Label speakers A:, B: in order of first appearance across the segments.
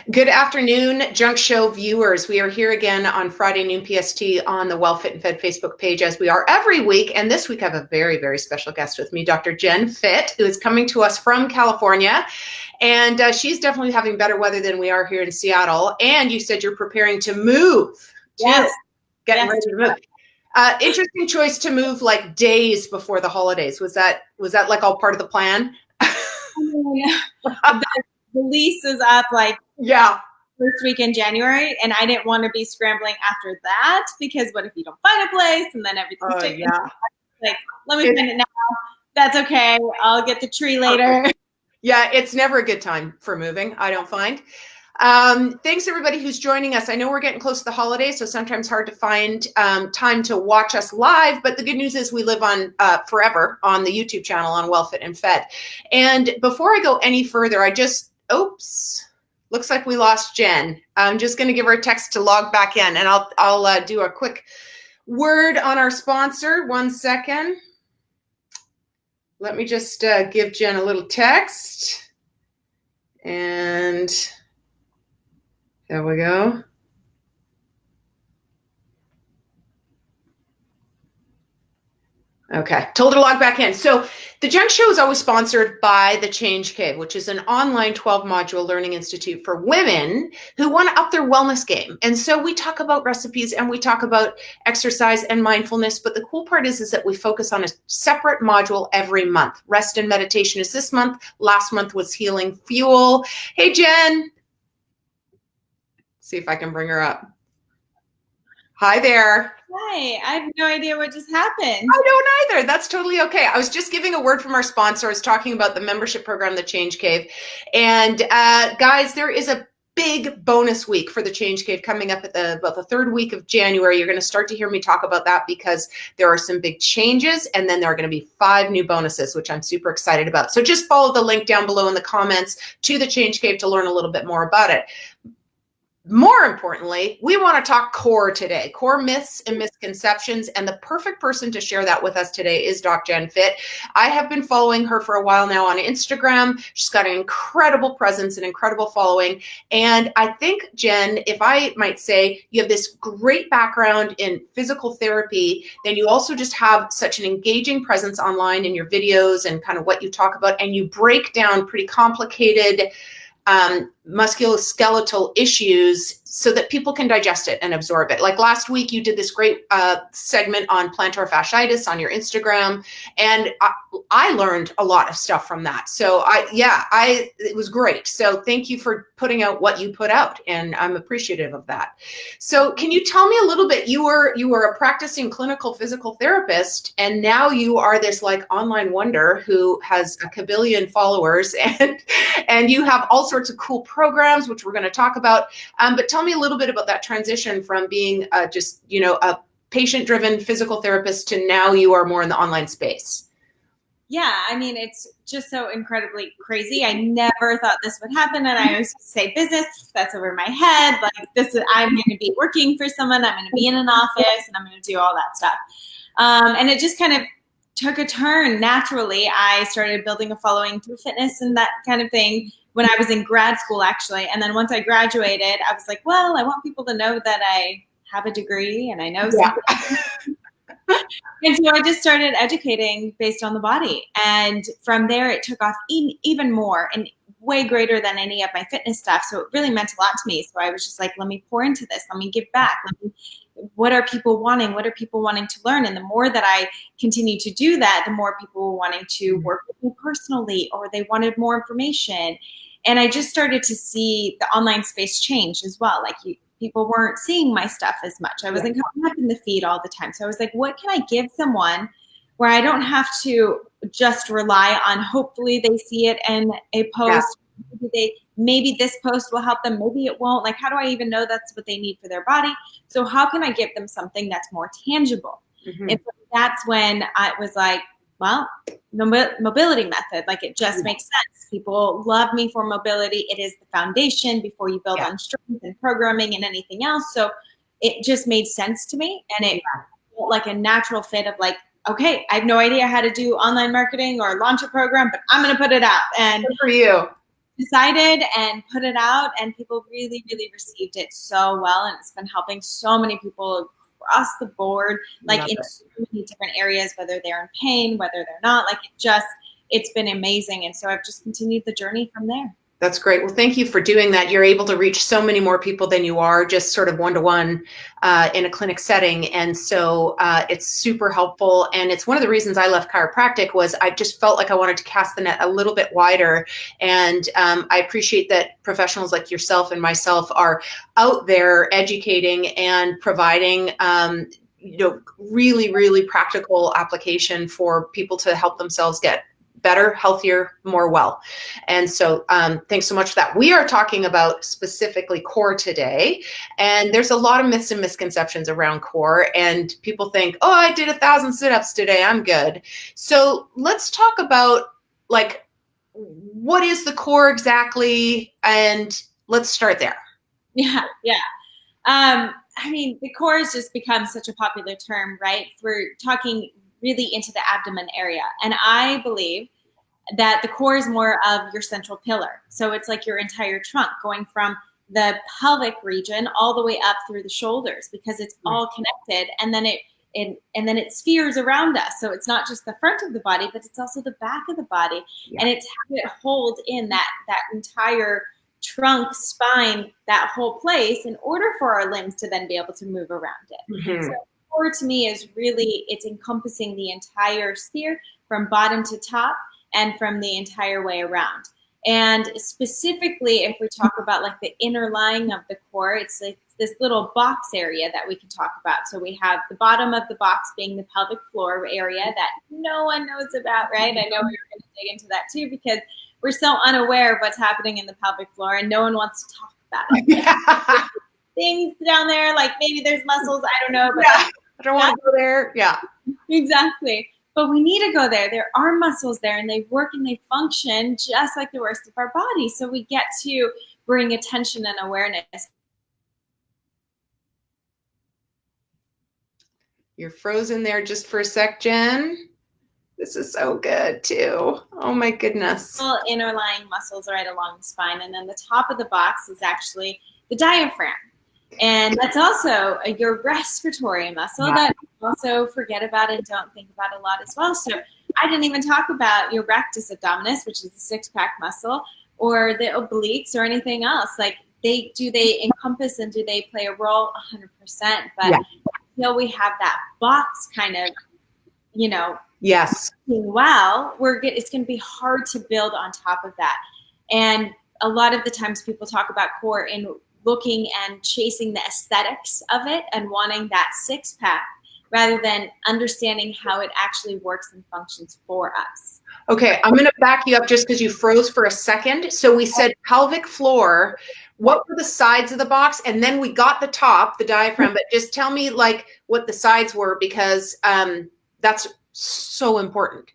A: Good afternoon, Junk Show viewers. We are here again on Friday noon PST on the Well Fit and Fed Facebook page, as we are every week. And this week I have a very, very special guest with me, Dr. Jen Fit, who is coming to us from California. And she's definitely having better weather than we are here in Seattle. And you said you're preparing to move.
B: Yes.
A: Getting ready to move. Interesting choice to move like days before the holidays. Was that like all part of the plan?
B: The lease is up first week in January, and I didn't want to be scrambling after that because what if you don't find a place and then everything's taken? Like, let me find it now. That's okay. I'll get the tree later.
A: Yeah, it's never a good time for moving, I don't find. Thanks everybody who's joining us. I know we're getting close to the holidays, so sometimes hard to find time to watch us live, but the good news is we live on forever on the YouTube channel on Well Fit and Fed. And before I go any further, looks like we lost Jen. I'm just going to give her a text to log back in, and I'll do a quick word on our sponsor. 1 second. Let me just give Jen a little text, and there we go. Okay, told her to log back in. So the Junk Show is always sponsored by the Change Cave, which is an online 12-module learning institute for women who want to up their wellness game. And so we talk about recipes and we talk about exercise and mindfulness. But the cool part is that we focus on a separate module every month. Rest and meditation is this month. Last month was healing fuel. Hey, Jen. See if I can bring her up. Hi there.
B: Hi, I have no idea what just happened.
A: I don't either. That's totally okay. I was just giving a word from our sponsor. I was talking about the membership program, the Change Cave. And guys, there is a big bonus week for the Change Cave coming up at about the third week of January. You're going to start to hear me talk about that because there are some big changes, and then there are going to be 5 new bonuses, which I'm super excited about. So just follow the link down below in the comments to the Change Cave to learn a little bit more about it. More importantly, we want to talk core today, core myths and misconceptions, and the perfect person to share that with us today is Dr. Jen Fit. I have been following her for a while now on Instagram. She's got an incredible presence, an incredible following, and I think, Jen, if I might say, you have this great background in physical therapy, then you also just have such an engaging presence online in your videos and kind of what you talk about, and you break down pretty complicated musculoskeletal issues so that people can digest it and absorb it. Like last week, you did this great segment on plantar fasciitis on your Instagram, and I learned a lot of stuff from that. So it was great. So thank you for putting out what you put out, and I'm appreciative of that. So can you tell me a little bit? You were a practicing clinical physical therapist, and now you are this like online wonder who has a kabillion followers, and you have all sorts of cool programs, which we're going to talk about. But tell me a little bit about that transition from being a patient-driven physical therapist to now you are more in the online space.
B: Yeah, I mean, it's just so incredibly crazy. I never thought this would happen. And I always say business, that's over my head. Like I'm going to be working for someone. I'm going to be in an office and I'm going to do all that stuff. And it just kind of took a turn naturally. I started building a following through fitness and that kind of thing when I was in grad school, actually. And then once I graduated, I was like, well, I want people to know that I have a degree and I know something. And so I just started educating based on the body. And from there, it took off even more and way greater than any of my fitness stuff. So it really meant a lot to me. So I was just like, let me pour into this. Let me give back. What are people wanting? What are people wanting to learn? And the more that I continue to do that, the more people were wanting to work with me personally, or they wanted more information. And I just started to see the online space change as well. Like people weren't seeing my stuff as much. I wasn't coming up in the feed all the time. So I was like, what can I give someone where I don't have to just rely on hopefully they see it in a post. Yeah. Maybe this post will help them. Maybe it won't. Like, how do I even know that's what they need for their body? So how can I give them something that's more tangible? Mm-hmm. And so that's when I was like, well, mobility method, like it just makes sense. People love me for mobility. It is the foundation before you build on strength and programming and anything else. So it just made sense to me. And it felt like a natural fit of like, okay, I have no idea how to do online marketing or launch a program, but I'm going to put it out. And
A: good for you.
B: decided and put it out, and people really, really received it so well. And it's been helping so many people across the board, like in so many different areas, whether they're in pain, whether they're not. Like it's been amazing. And so I've just continued the journey from there.
A: That's great. Well, thank you for doing that. You're able to reach so many more people than you are just sort of one-to-one in a clinic setting. And so it's super helpful. And it's one of the reasons I left chiropractic was I just felt like I wanted to cast the net a little bit wider. And I appreciate that professionals like yourself and myself are out there educating and providing really, really practical application for people to help themselves get better, healthier, more well. And so thanks so much for that. We are talking about specifically core today. And there's a lot of myths and misconceptions around core. And people think, oh, I did 1,000 sit-ups today, I'm good. So let's talk about like, what is the core exactly? And let's start there.
B: Yeah. I mean, the core has just become such a popular term, right? We're talking really into the abdomen area. And I believe that the core is more of your central pillar. So it's like your entire trunk going from the pelvic region all the way up through the shoulders, because it's all connected. And then it spheres around us. So it's not just the front of the body, but it's also the back of the body. Yeah. And it's how it holds in that entire trunk, spine, that whole place in order for our limbs to then be able to move around it. Mm-hmm. So core to me is really, it's encompassing the entire sphere from bottom to top and from the entire way around. And specifically, if we talk about like the inner lining of the core, it's like this little box area that we can talk about. So we have the bottom of the box being the pelvic floor area that no one knows about, right? I know we're going to dig into that too, because we're so unaware of what's happening in the pelvic floor and no one wants to talk about it. Yeah. Things down there, like maybe there's muscles, I don't know. But
A: yeah. I don't want to go there. Yeah.
B: Exactly. But we need to go there. There are muscles there and they work and they function just like the rest of our body. So we get to bring attention and awareness.
A: You're frozen there just for a sec, Jen. This is so good too. Oh my goodness.
B: Inner lying muscles right along the spine. And then the top of the box is actually the diaphragm. And that's also your respiratory muscle that we also forget about and don't think about a lot as well. So I didn't even talk about your rectus abdominis, which is the six-pack muscle, or the obliques or anything else. Like they encompass and do they play a role? 100%. But until we have that box kind of,
A: yes,
B: well, it's going to be hard to build on top of that. And a lot of the times people talk about core in looking and chasing the aesthetics of it and wanting that six-pack rather than understanding how it actually works and functions for us.
A: Okay, I'm going to back you up just because you froze for a second. So we said pelvic floor. What were the sides of the box? And then we got the top, the diaphragm, but just tell me like what the sides were, because that's so important.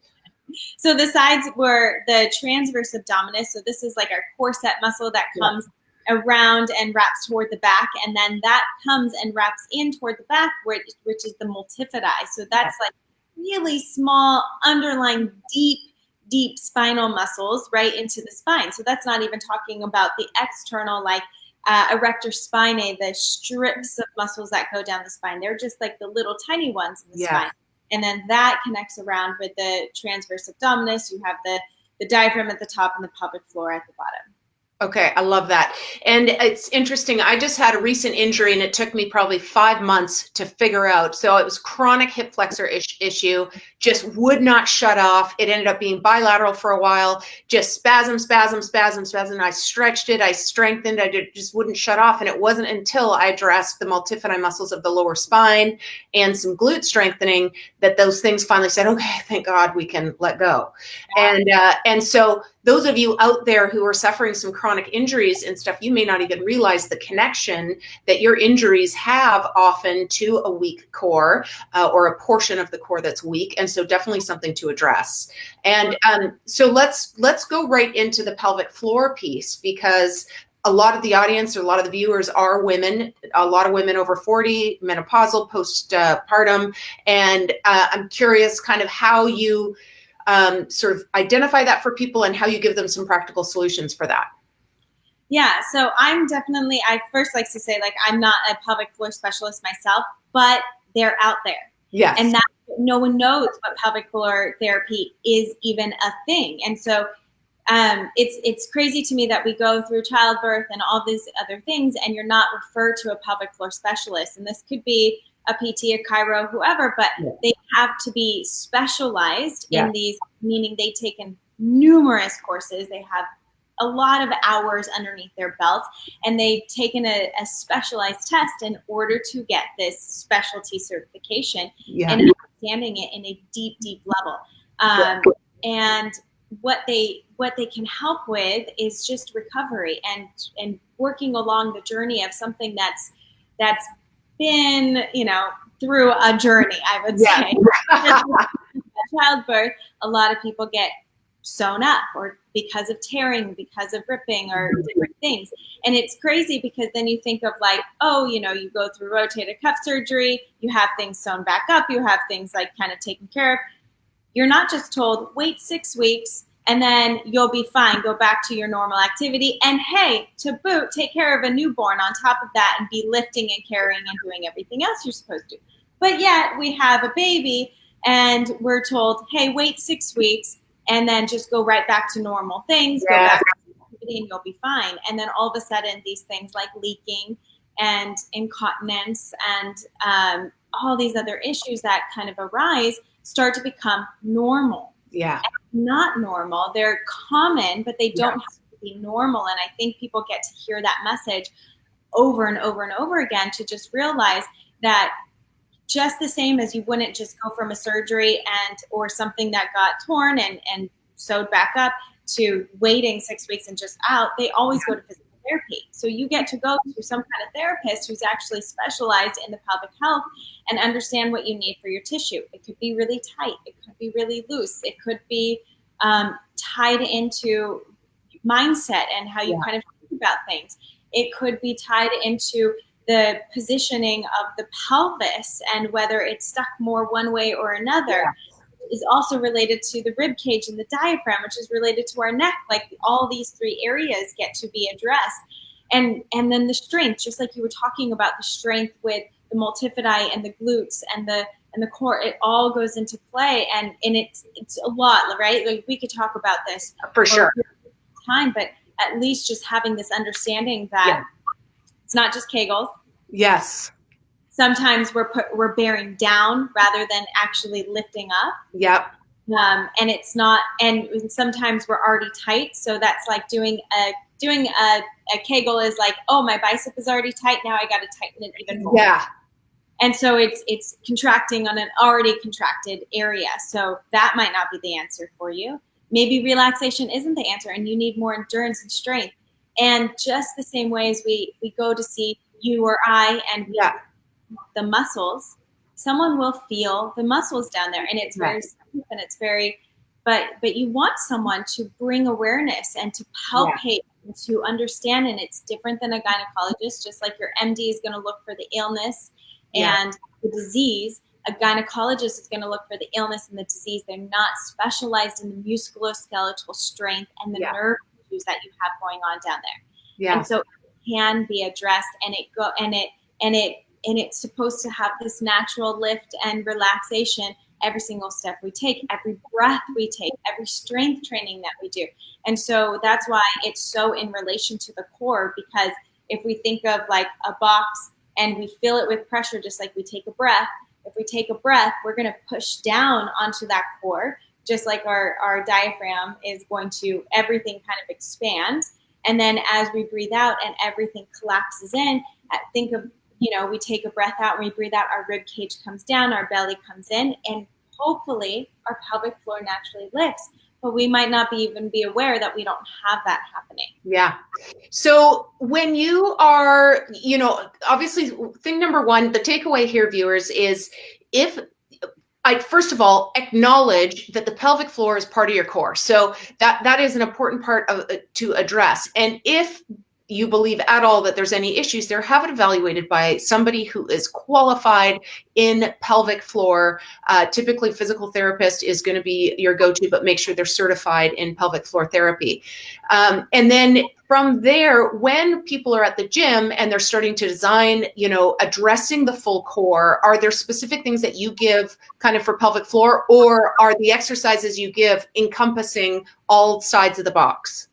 B: So the sides were the transverse abdominis. So this is like our corset muscle that comes around and wraps toward the back, and then that comes and wraps in toward the back, which is the multifidi. So that's like really small, underlying deep spinal muscles right into the spine. So that's not even talking about the external, like erector spinae, the strips of muscles that go down the spine. They're just like the little tiny ones in the spine. And then that connects around with the transverse abdominis. You have the diaphragm at the top and the pelvic floor at the bottom.
A: Okay, I love that. And it's interesting. I just had a recent injury and it took me probably 5 months to figure out. So it was chronic hip flexor issue, just would not shut off. It ended up being bilateral for a while, just spasm. I stretched it, I strengthened, just wouldn't shut off. And it wasn't until I addressed the multifidi muscles of the lower spine and some glute strengthening that those things finally said, okay, thank God we can let go. And so those of you out there who are suffering some chronic injuries and stuff, you may not even realize the connection that your injuries have often to a weak core or a portion of the core that's weak. And so definitely something to address. And so let's go right into the pelvic floor piece, because a lot of the audience or a lot of the viewers are women, a lot of women over 40, menopausal, postpartum. And I'm curious kind of how you sort of identify that for people and how you give them some practical solutions for that.
B: Yeah, so I first like to say, like, I'm not a pelvic floor specialist myself, but they're out there.
A: Yes.
B: And that no one knows what pelvic floor therapy is even a thing. And so it's crazy to me that we go through childbirth and all these other things and you're not referred to a pelvic floor specialist. And this could be a PT, a chiro, whoever, but they have to be specialized in these, meaning they've taken numerous courses. They have a lot of hours underneath their belt, and they've taken a specialized test in order to get this specialty certification and understanding it in a deep, deep level. And what they can help with is just recovery and working along the journey of something that's been, through a journey, I would say. Childbirth, a lot of people get sewn up or because of tearing, because of ripping or different things. And it's crazy because then you think of like, oh, you go through rotator cuff surgery, you have things sewn back up, you have things like kind of taken care of. You're not just told, wait 6 weeks and then you'll be fine, go back to your normal activity. And hey, to boot, take care of a newborn on top of that and be lifting and carrying and doing everything else you're supposed to. But yet we have a baby and we're told, hey, wait 6 weeks and then just go right back to normal things, go back to activity and you'll be fine. And then all of a sudden these things like leaking and incontinence and all these other issues that kind of arise start to become normal.
A: Yeah.
B: And not normal. They're common, but they don't have to be normal. And I think people get to hear that message over and over and over again to just realize that just the same as you wouldn't just go from a surgery or something that got torn and sewed back up to waiting 6 weeks and just out, they always go to physical therapy. So you get to go to some kind of therapist who's actually specialized in the pelvic health and understand what you need for your tissue. It could be really tight. It could be really loose. It could be tied into mindset and how you kind of think about things. It could be tied into the positioning of the pelvis and whether it's stuck more one way or another is also related to the rib cage and the diaphragm, which is related to our neck. Like all these 3 areas get to be addressed. And then the strength, just like you were talking about the strength with the multifidi and the glutes and the core, it all goes into play. And it's a lot, right? Like we could talk about this
A: for sure
B: time, but at least just having this understanding that it's not just Kegels.
A: Yes.
B: Sometimes we're bearing down rather than actually lifting up.
A: Yep.
B: And it's not, and sometimes we're already tight. So that's like doing a Kegel is like, oh, my bicep is already tight. Now I got to tighten it even more.
A: Yeah.
B: And so it's contracting on an already contracted area. So that might not be the answer for you. Maybe relaxation isn't the answer and you need more endurance and strength. And just the same way as we go to see you or I and the muscles, someone will feel the muscles down there. And it's very safe and it's very, but you want someone to bring awareness and to palpate and to understand. And it's different than a gynecologist, just like your MD is going to look for the illness and the disease. A gynecologist is going to look for the illness and the disease. They're not specialized in the musculoskeletal strength and the nerve issues that you have going on down there. Yeah. And so it can be addressed and it's supposed to have this natural lift and relaxation every single step we take, every breath we take, every strength training that we do. And so that's why it's so in relation to the core, because if we think of like a box and we fill it with pressure, just like we take a breath, if we take a breath, we're going to push down onto that core, just like our diaphragm is going to, everything kind of expands. And then as we breathe out and everything collapses in, think of, we take a breath out and we breathe out, our rib cage comes down, our belly comes in, and hopefully our pelvic floor naturally lifts. But we might not even be aware that we don't have that happening. Yeah.
A: So when you are, obviously thing number one, the takeaway here, viewers, is first of all, acknowledge that the pelvic floor is part of your core. So that is an important part to address. And if you believe at all that there's any issues there, have it evaluated by somebody who is qualified in pelvic floor. Typically, physical therapist is going to be your go-to, but make sure they're certified in pelvic floor therapy. And then from there, when people are at the gym and they're starting to design, addressing the full core, are there specific things that you give kind of for pelvic floor, or are the exercises you give encompassing all sides of the box?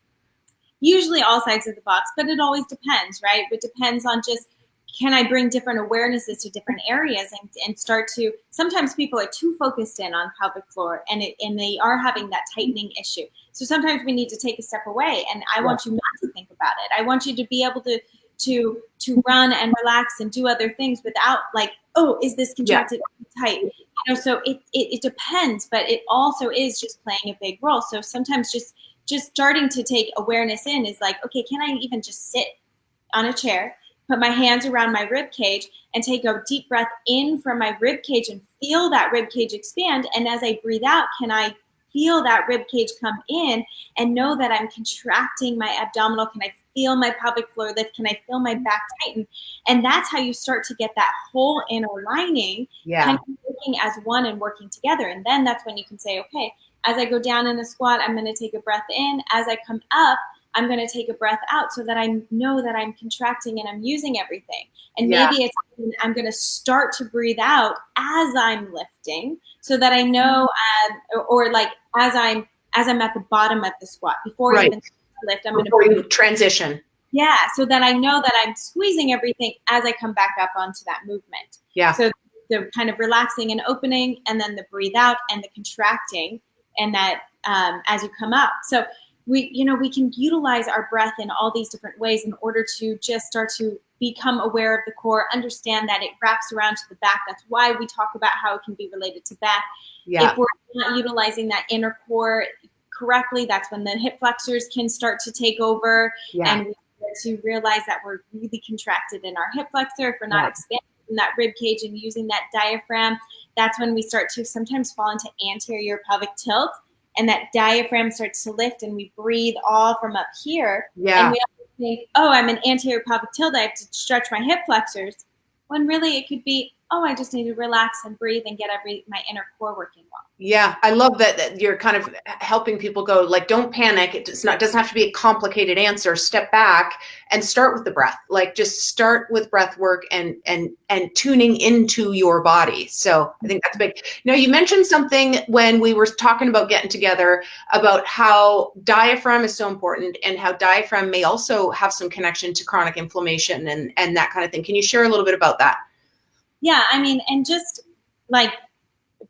B: Usually all sides of the box, but it always depends, right? It depends on just, can I bring different awarenesses to different areas and start to, sometimes people are too focused in on pelvic floor and they are having that tightening issue. So sometimes we need to take a step away, and I want you not to think about it. I want you to be able to run and relax and do other things without like, oh, is this contracted tight? So it depends, but it also is just playing a big role. So sometimes just starting to take awareness in is like, okay, can I even just sit on a chair, put my hands around my rib cage and take a deep breath in from my rib cage and feel that rib cage expand. And as I breathe out, can I feel that rib cage come in and know that I'm contracting my abdominal? Can I feel my pelvic floor lift? Can I feel my back tighten? And that's how you start to get that whole inner lining kind of working as one and working together. And then that's when you can say, okay, as I go down in a squat, I'm going to take a breath in. As I come up, I'm going to take a breath out so that I know that I'm contracting and I'm using everything. And maybe it's, I'm going to start to breathe out as I'm lifting so that I know, or like as I'm at the bottom of the squat before I even lift, I'm
A: before you transition.
B: Yeah. So that I know that I'm squeezing everything as I come back up onto that movement.
A: Yeah.
B: So the kind of relaxing and opening, and then the breathe out and the contracting, and that as you come up. So we can utilize our breath in all these different ways in order to just start to become aware of the core, understand that it wraps around to the back. That's why we talk about how it can be related to back.
A: Yeah.
B: If we're not utilizing that inner core correctly, that's when the hip flexors can start to take over.
A: Yeah.
B: And we start to realize that we're really contracted in our hip flexor. If we're not expanding that rib cage and using that diaphragm, that's when we start to sometimes fall into anterior pelvic tilt, and that diaphragm starts to lift and we breathe all from up here.
A: Yeah.
B: And we think, oh, I'm in anterior pelvic tilt, I have to stretch my hip flexors, when really it could be, oh, I just need to relax and breathe and get my inner core working well.
A: Yeah, I love that you're kind of helping people go, like, don't panic. It doesn't have to be a complicated answer. Step back and start with the breath. Like, just start with breath work and tuning into your body. So I think that's big. Now, you mentioned something when we were talking about getting together about how diaphragm is so important and how diaphragm may also have some connection to chronic inflammation and that kind of thing. Can you share a little bit about that?
B: Yeah, I mean, and just like,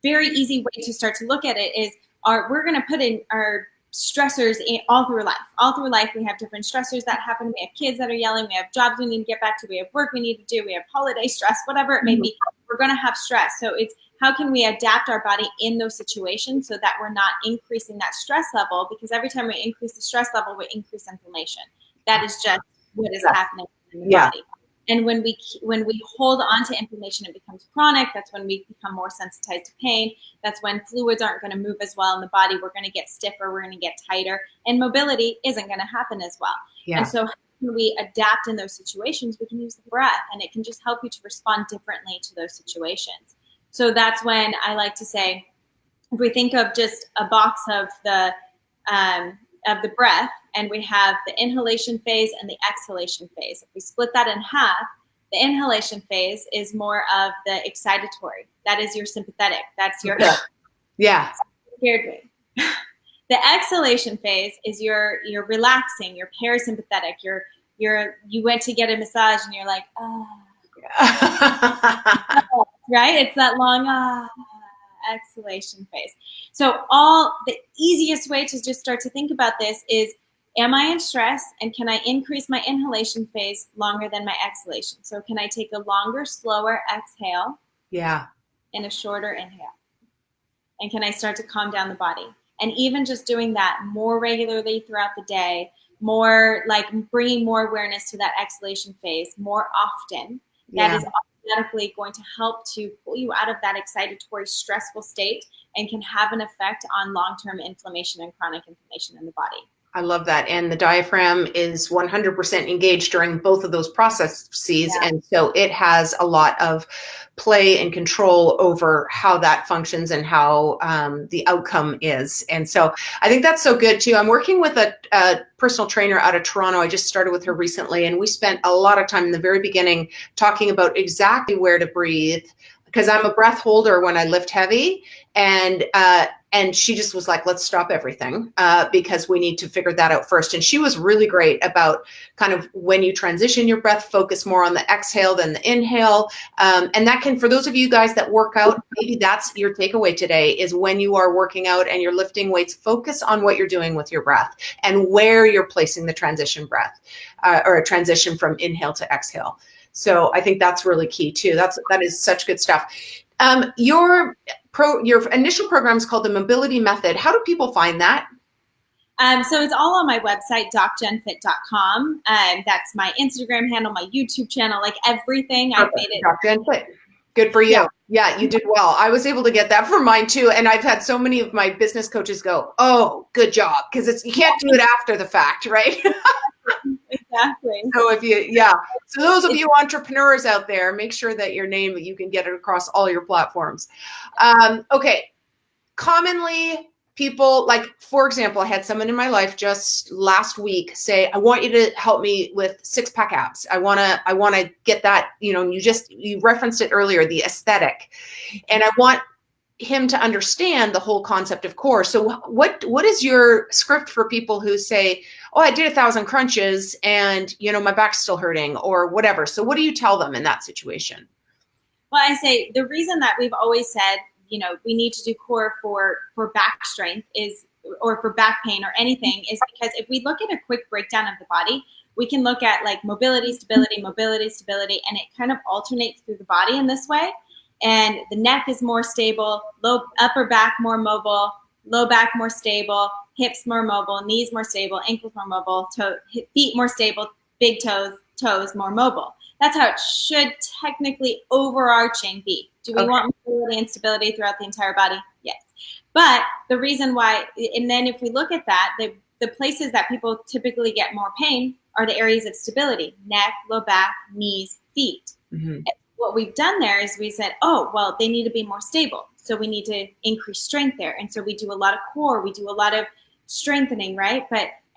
B: very easy way to start to look at it is we're going to put in our stressors all through life. All through life, we have different stressors that happen. We have kids that are yelling. We have jobs we need to get back to. We have work we need to do. We have holiday stress, whatever it may be. We're going to have stress. So it's how can we adapt our body in those situations so that we're not increasing that stress level? Because every time we increase the stress level, we increase inflammation. That is just what is happening in the body. And when we hold on to inflammation, it becomes chronic. That's when we become more sensitized to pain. That's when fluids aren't going to move as well in the body. We're going to get stiffer. We're going to get tighter. And mobility isn't going to happen as well. Yeah. And so when we adapt in those situations, we can use the breath. And it can just help you to respond differently to those situations. So that's when I like to say, if we think of just a box of the breath, and we have the inhalation phase and the exhalation phase. If we split that in half, the inhalation phase is more of the excitatory. That is your sympathetic. That's your scared me. The exhalation phase is your relaxing, your parasympathetic. You went to get a massage and you're like, right? It's that long exhalation phase. So the easiest way to just start to think about this is, am I in stress, and can I increase my inhalation phase longer than my exhalation? So can I take a longer, slower exhale? Yeah. And a shorter inhale? And can I start to calm down the body? And even just doing that more regularly throughout the day, more like bringing more awareness to that exhalation phase more often, that is automatically going to help to pull you out of that excitatory, stressful state and can have an effect on long-term inflammation and chronic inflammation in the body.
A: I love that. And the diaphragm is 100% engaged during both of those processes.
B: Yeah.
A: And so it has a lot of play and control over how that functions and how the outcome is. And so I think that's so good too. I'm working with a personal trainer out of Toronto. I just started with her recently, and we spent a lot of time in the very beginning talking about exactly where to breathe, because I'm a breath holder when I lift heavy. And she just was like, let's stop everything because we need to figure that out first. And she was really great about kind of when you transition your breath, focus more on the exhale than the inhale. And that can, for those of you guys that work out, maybe that's your takeaway today, is when you are working out and you're lifting weights, focus on what you're doing with your breath and where you're placing the transition breath or a transition from inhale to exhale. So I think that's really key too. That is such good stuff. Your initial program is called the Mobility Method. How do people find that?
B: So it's all on my website, docgenfit.com. That's my Instagram handle, my YouTube channel, like everything. I've made it.
A: DocGenFit. Good for you. Yeah, you did well. I was able to get that for mine too. And I've had so many of my business coaches go, oh, good job. Because you can't do it after the fact, right?
B: Exactly.
A: So so those of you entrepreneurs out there, make sure that your name, you can get it across all your platforms. Okay. Commonly people, like, for example, I had someone in my life just last week say, I want you to help me with 6-pack abs. I want to get that, you referenced it earlier, the aesthetic, and I want him to understand the whole concept of core. So what is your script for people who say, oh, I did 1,000 crunches and, my back's still hurting or whatever. So what do you tell them in that situation?
B: Well, I say the reason that we've always said, we need to do core for back strength or for back pain or anything is because if we look at a quick breakdown of the body, we can look at like mobility, stability, and it kind of alternates through the body in this way. And the neck is more stable, upper back more mobile, low back more stable, hips more mobile, knees more stable, ankles more mobile, feet more stable, big toes more mobile. That's how it should technically overarching be. Do we want mobility and stability throughout the entire body? Yes. But the reason why, and then if we look at that, the places that people typically get more pain are the areas of stability: neck, low back, knees, feet. Mm-hmm. What we've done there is we said, oh, well, they need to be more stable. So we need to increase strength there. And so we do a lot of core, we do a lot of strengthening, right?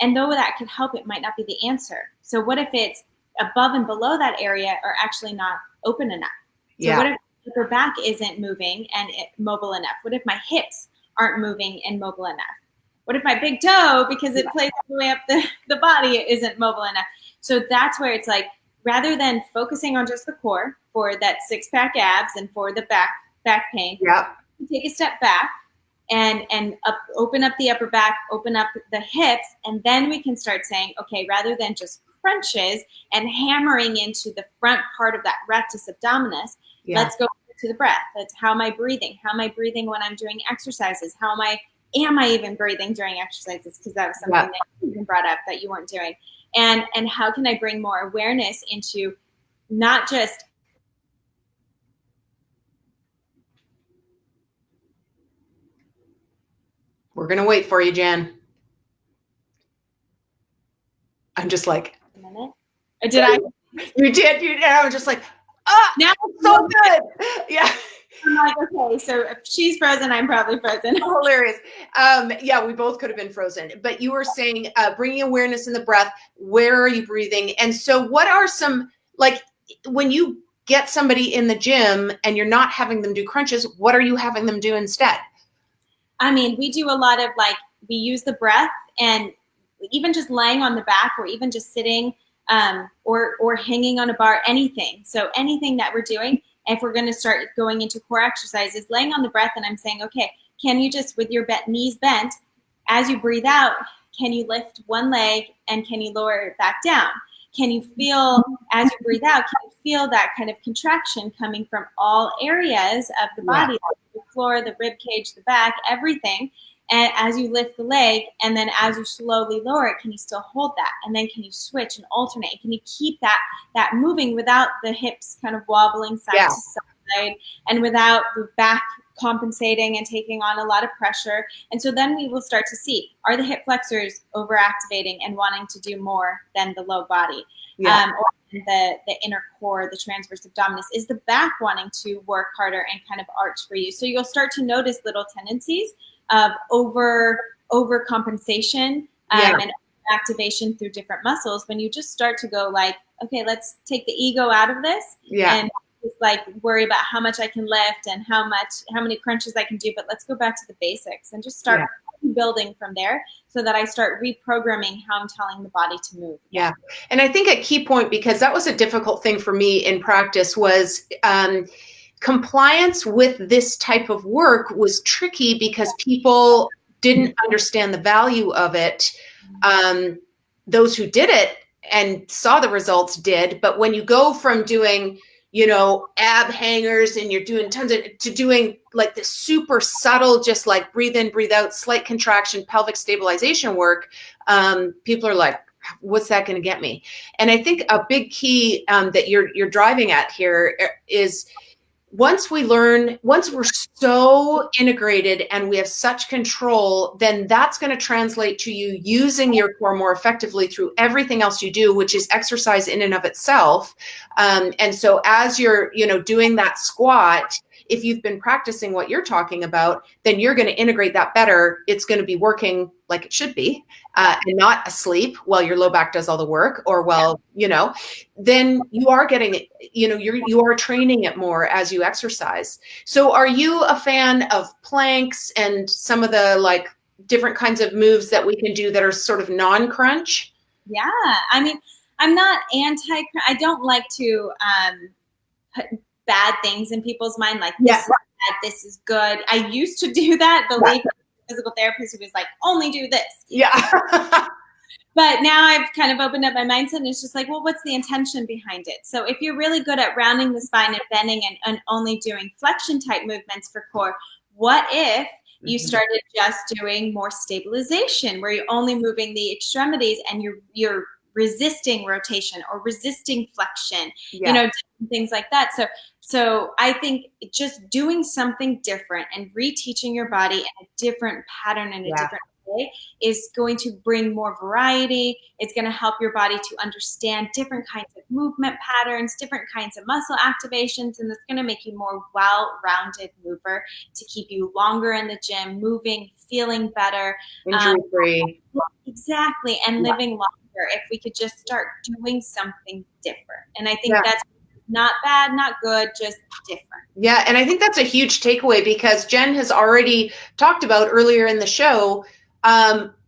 B: And though that could help, it might not be the answer. So what if it's above and below that area are actually not open enough? So what if your back isn't moving and mobile enough? What if my hips aren't moving and mobile enough? What if my big toe, because it plays all the way up the body, isn't mobile enough? So that's where it's like, rather than focusing on just the core for that 6-pack abs and for the back pain, take a step back and open up the upper back, open up the hips, and then we can start saying, okay, rather than just crunches and hammering into the front part of that rectus abdominis, let's go to the breath. That's how am I breathing? How am I breathing when I'm doing exercises? Am I even breathing during exercises? Because that was something that you even brought up that you weren't doing. And how can I bring more awareness into not just
A: We're going to wait for you, Jan. I'm just like,
B: a minute. Did I?
A: You did. And I was just like,
B: now
A: it's so good. Yeah.
B: I'm like, okay, so if she's frozen, I'm probably frozen.
A: Hilarious. We both could have been frozen. But you were saying bringing awareness in the breath. Where are you breathing? And so what are some, like, when you get somebody in the gym and you're not having them do crunches, what are you having them do instead?
B: I mean, we do a lot of we use the breath, and even just laying on the back or even just sitting or hanging on a bar, anything. So anything that we're doing, if we're going to start going into core exercises, laying on the breath, and I'm saying, okay, can you just, with your knees bent, as you breathe out, can you lift one leg and can you lower it back down? Can you feel, as you breathe out, can you feel that kind of contraction coming from all areas of the body, the floor, the rib cage, the back, everything? And as you lift the leg, and then as you slowly lower it, can you still hold that? And then can you switch and alternate? Can you keep that moving without the hips kind of wobbling side to side, and without the back compensating and taking on a lot of pressure. And so then we will start to see, are the hip flexors overactivating and wanting to do more than the low body? Or the inner core, the transverse abdominis, is the back wanting to work harder and kind of arch for you? So you'll start to notice little tendencies of overcompensation and activation through different muscles when you just start to go like, okay, let's take the ego out of this and just like worry about how much I can lift and how many crunches I can do, but let's go back to the basics and just start building from there so that I start reprogramming how I'm telling the body to move.
A: Yeah. And I think a key point, because that was a difficult thing for me in practice, was compliance with this type of work was tricky because people didn't understand the value of it. Those who did it and saw the results did, but when you go from doing, ab hangers and you're doing tons to doing like this super subtle, just like breathe in, breathe out, slight contraction, pelvic stabilization work, people are like, what's that going to get me? And I think a big key that you're driving at here is once we're so integrated and we have such control, then that's going to translate to you using your core more effectively through everything else you do, which is exercise in and of itself. And so as you're, doing that squat, if you've been practicing what you're talking about, then you're going to integrate that better. It's going to be working like it should be, and not asleep while your low back does all the work, or then you are getting it, you are training it more as you exercise. So are you a fan of planks and some of the like different kinds of moves that we can do that are sort of non-crunch?
B: Yeah. I mean, I'm not I don't like to put bad things in people's mind, like this is bad, this is good. I used to do that, believe physical therapist who was like, only do this. But now I've kind of opened up my mindset and it's just like, well, what's the intention behind it? So if you're really good at rounding the spine and bending and only doing flexion type movements for core, what if you started just doing more stabilization where you're only moving the extremities and you're resisting rotation or resisting flexion, things like that. So I think just doing something different and reteaching your body in a different pattern and a different way is going to bring more variety. It's going to help your body to understand different kinds of movement patterns, different kinds of muscle activations, and it's going to make you more well-rounded mover to keep you longer in the gym, moving, feeling better.
A: Injury-free.
B: Exactly, and living longer if we could just start doing something different. And I think that's not bad, not good, just different.
A: Yeah, and I think that's a huge takeaway because Jen has already talked about earlier in the show,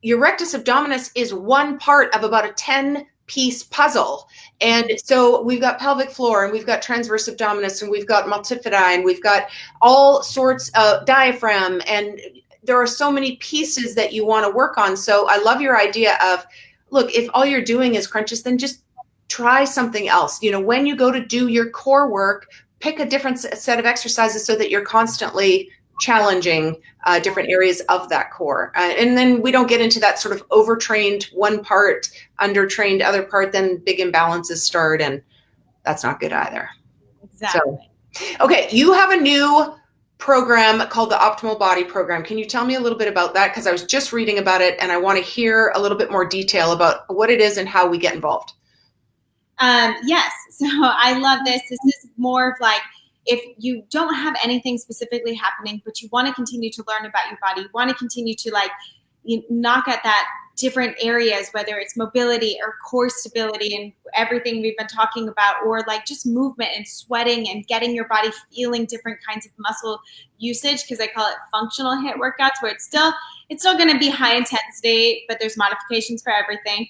A: your rectus abdominis is one part of about a 10-piece puzzle. And so we've got pelvic floor and we've got transverse abdominis and we've got multifidi and we've got all sorts of diaphragm, and there are so many pieces that you want to work on. So I love your idea of, look, if all you're doing is crunches, then just try something else. When you go to do your core work, pick a different set of exercises so that you're constantly challenging different areas of that core. And then we don't get into that sort of overtrained one part, undertrained other part, then big imbalances start, and that's not good either.
B: Exactly.
A: So, okay, you have a new program called the Optimal Body Program. Can you tell me a little bit about that? Because I was just reading about it and I want to hear a little bit more detail about what it is and how we get involved.
B: Yes. So I love this. This is more of like, if you don't have anything specifically happening, but you want to continue to learn about your body, you want to continue to knock at that different areas, whether it's mobility or core stability and everything we've been talking about, or like just movement and sweating and getting your body feeling different kinds of muscle usage, because I call it functional HIIT workouts, where it's still going to be high intensity, but there's modifications for everything.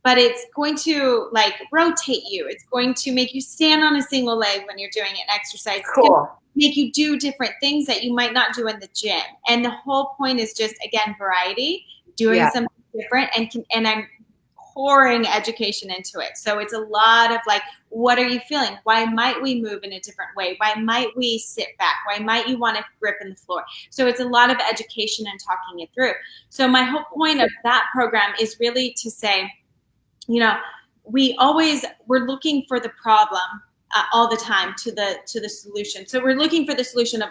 B: But it's going to rotate you. It's going to make you stand on a single leg when you're doing an exercise.
A: Cool.
B: It's going to make you do different things that you might not do in the gym. And the whole point is just, again, variety, doing something different. And I'm pouring education into it. So it's a lot of what are you feeling? Why might we move in a different way? Why might we sit back? Why might you want to grip in the floor? So it's a lot of education and talking it through. So my whole point of that program is really to say, we're looking for the problem all the time to the solution. So we're looking for the solution of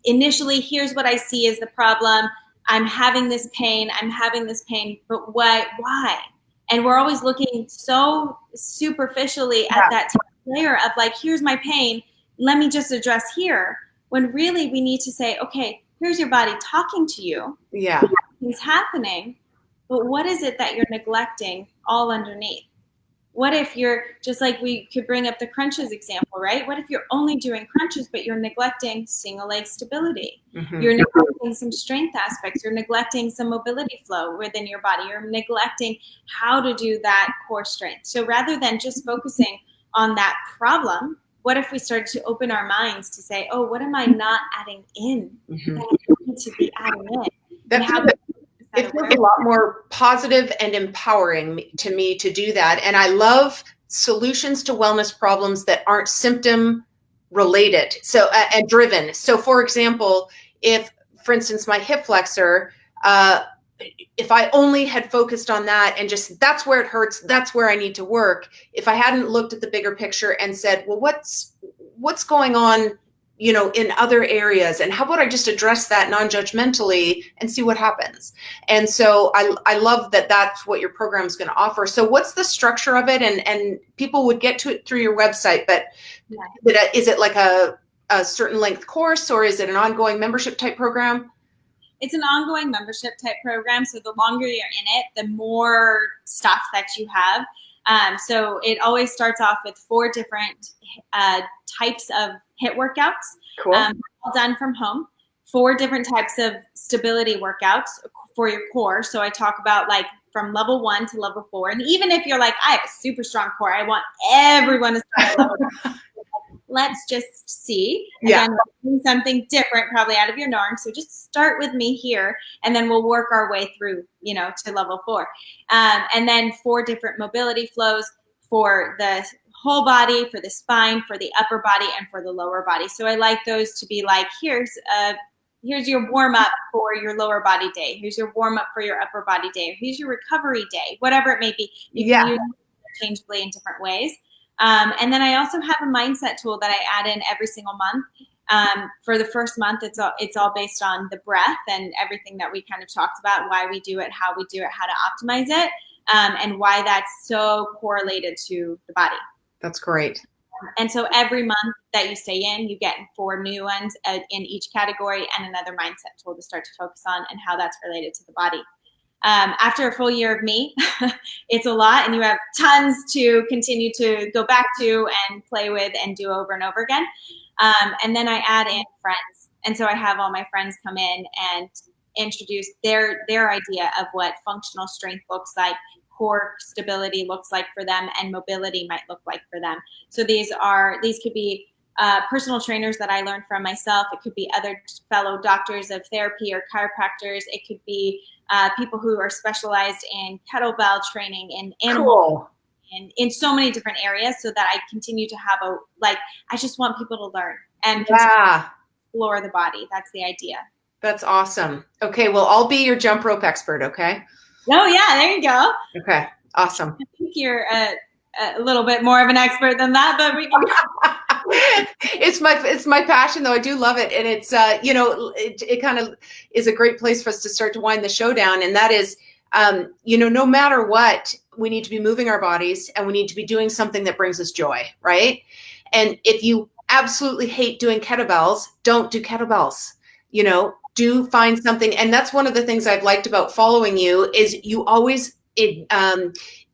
B: initially, here's what I see as the problem. I'm having this pain, but why? And we're always looking so superficially at that top layer of like, here's my pain, let me just address here. When really we need to say, okay, here's your body talking to you.
A: Yeah.
B: Things happening, but what is it that you're neglecting all underneath? What if you're just like, we could bring up the crunches example, right? What if you're only doing crunches, but you're neglecting single leg stability?
A: Mm-hmm.
B: You're neglecting some strength aspects. You're neglecting some mobility flow within your body. You're neglecting how to do that core strength. So rather than just focusing on that problem, what if we started to open our minds to say, oh, what am I not adding in that I need to be adding in?
A: It feels a lot more positive and empowering to me to do that. And I love solutions to wellness problems that aren't symptom related, so and driven. So for example, if, for instance, my hip flexor, if I only had focused on that and just, that's where it hurts, that's where I need to work. If I hadn't looked at the bigger picture and said, well, what's going on, in other areas, and how about I just address that non-judgmentally and see what happens. And so I love that that's what your program is going to offer. So what's the structure of it? And people would get to it through your website, but is it like a certain length course, or is it an ongoing membership type program?
B: It's an ongoing membership type program. So the longer you're in it, the more stuff that you have. So it always starts off with 4 different types of HIIT workouts,
A: cool.
B: All done from home. 4 different types of stability workouts for your core. So I talk about like from level 1 to level 4. And even if you're like, I have a super strong core, I want everyone to start at level 1. Let's just see. Again, something different probably out of your norm. So just start with me here, and then we'll work our way through, to level 4. And then 4 different mobility flows for the whole body, for the spine, for the upper body, and for the lower body. So I like those to be like, here's your warm up for your lower body day. Here's your warm up for your upper body day. Here's your recovery day, whatever it may be. You can use it interchangeably in different ways. And then I also have a mindset tool that I add in every single month. For the first month, it's all based on the breath and everything that we kind of talked about, why we do it, how we do it, how to optimize it, and why that's so correlated to the body.
A: That's great.
B: And so every month that you stay in, you get 4 new ones in each category, and another mindset tool to start to focus on and how that's related to the body. After a full year of me, it's a lot, and you have tons to continue to go back to and play with and do over and over again. And then I add in friends. And so I have all my friends come in and introduce their idea of what functional strength looks like, core stability looks like for them, and mobility might look like for them. So these could be personal trainers that I learned from myself. It could be other fellow doctors of therapy or chiropractors. It could be people who are specialized in kettlebell training and animal and in so many different areas, so that I continue to have I just want people to learn and explore the body. That's the idea. That's
A: awesome. Okay, well, I'll be your jump rope expert, okay?
B: Oh, yeah, there you go.
A: Okay, awesome.
B: I think you're a little bit more of an expert than that, but we can.
A: It's my passion, though. I do love it, and it's it kind of is a great place for us to start to wind the show down. And that is, no matter what, we need to be moving our bodies, and we need to be doing something that brings us joy, right? And if you absolutely hate doing kettlebells, don't do kettlebells. Do find something. And that's one of the things I've liked about following you is you always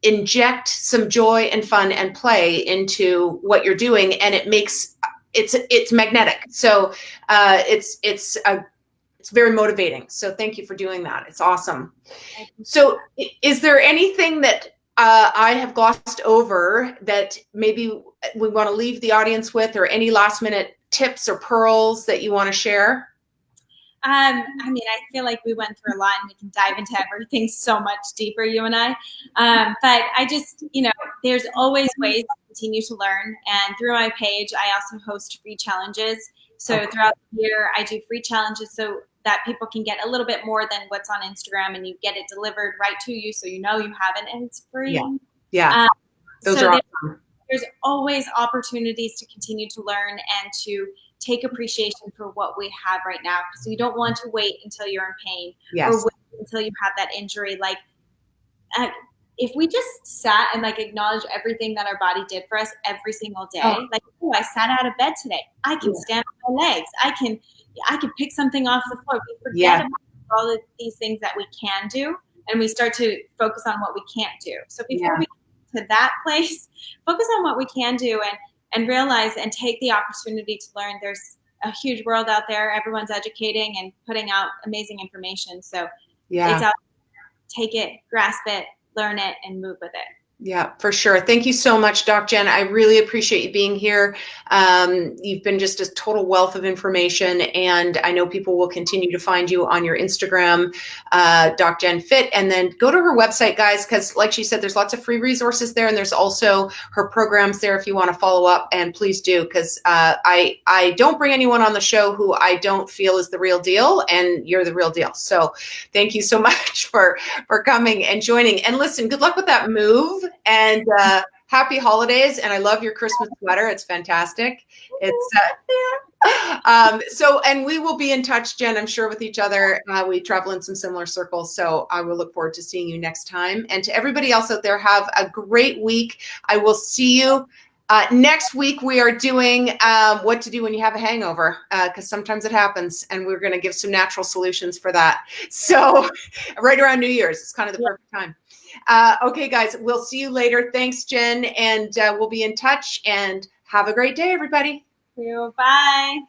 A: inject some joy and fun and play into what you're doing, and it's magnetic. So it's very motivating. So thank you for doing that. It's awesome. So is there anything that I have glossed over that maybe we want to leave the audience with, or any last minute tips or pearls that you want to share?
B: I feel like we went through a lot, and we can dive into everything so much deeper, you and I. But I just, there's always ways to continue to learn. And through my page, I also host free challenges. So throughout the year, I do free challenges so that people can get a little bit more than what's on Instagram, and you get it delivered right to you, so you have it, and it's free.
A: Yeah. Those are awesome.
B: There's always opportunities to continue to learn and to take appreciation for what we have right now, because we don't want to wait until you're in pain
A: Yes.
B: or wait until you have that injury. Like, if we just sat and like acknowledge everything that our body did for us every single day, like, oh, I sat out of bed today. I can stand on my legs. I can pick something off the floor. We forget about all of these things that we can do, and we start to focus on what we can't do. So before we get to that place, focus on what we can do and realize and take the opportunity to learn. There's a huge world out there. Everyone's educating and putting out amazing information. So it's out. Take it, grasp it, learn it, and move with it.
A: Yeah, for sure. Thank you so much, Doc Jen. I really appreciate you being here. You've been just a total wealth of information, and I know people will continue to find you on your Instagram, Doc Jen Fit, and then go to her website, guys, because like she said, there's lots of free resources there, and there's also her programs there if you want to follow up, and please do, because I don't bring anyone on the show who I don't feel is the real deal, and you're the real deal. So thank you so much for coming and joining. And listen, good luck with that move. And happy holidays, and I love your Christmas sweater. It's fantastic. It's and we will be in touch, Jen, I'm sure, with each other. We travel in some similar circles, so I will look forward to seeing you next time. And to everybody else out there, have a great week. I will see you next week. We are doing what to do when you have a hangover, because sometimes it happens, and we're going to give some natural solutions for that. So right around New Year's, it's kind of the perfect time. Okay, guys, we'll see you later. Thanks, Jen, and we'll be in touch, and have a great day, everybody.
B: Thank you. Bye.